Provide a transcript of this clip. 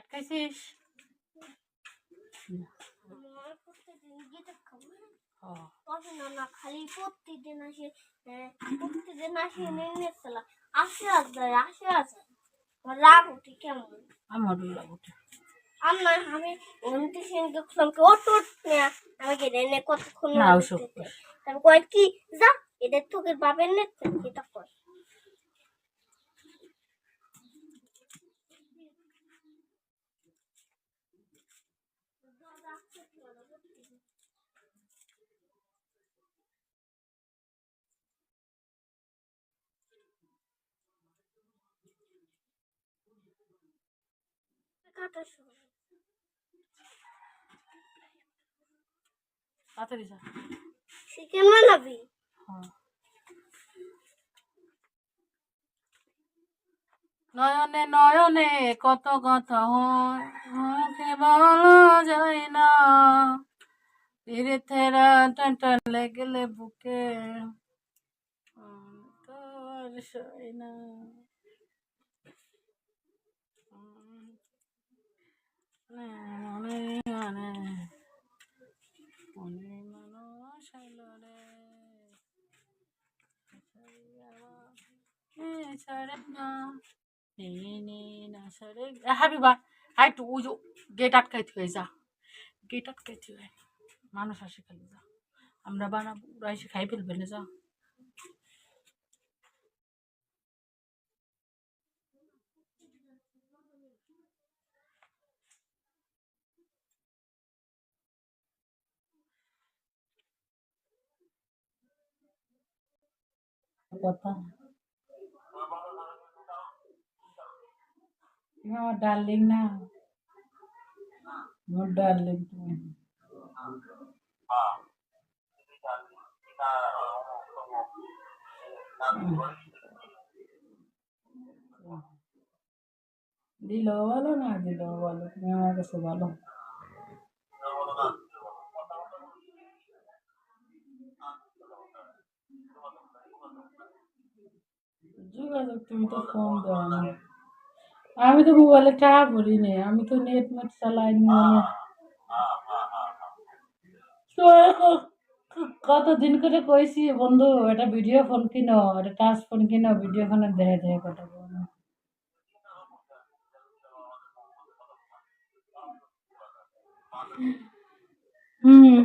আটকাইছিস? না খালি প্রত্যেকদিন আসে আসে রাগ উঠে কেমন আমারও রাগ উঠে। আমার আমি আমাকে রেনে কতক্ষণ তারপর কয় কি যা এদের তোকে বাপের নেচ্ছে এটা কর তাড়াতাড়ি যা। চিকেন বানাবি? নয়নে নয়নে কত কথা হয় মুখে বলা যায় না, পিরিতেরা টান টান লেগেলে বুকে তোর সই না। মনে মনে মনে মানুষ হইল রে ছাড়ে না হাবিবা হাই টু ওই যে গেট আটকাইতে হয়ে যা, গেট আটকাইতে হয় মানুষ আসে খালি যা, আমরা বানাবো ওরা এসে খাই ফেলবে না যা। কথা আমার ডার্লিং না, মোর ডার্লিং তুমি। দিলেও ভালো না দিলেও ভালো, তুমি আমার কাছে ভালো। যোগাযোগ তুমি তো ফোন দাও না, আমি তো মোবাইলে টাকা ভরি নে, আমি তো নেট মেট চালাই মোবাইলে। কতদিন করে কইছি বন্ধু এটা ভিডিও ফোন কিনো, এটা টাচ ফোন কিনো, ভিডিও ফোনে দেখে দেখে কথা বলো। হুম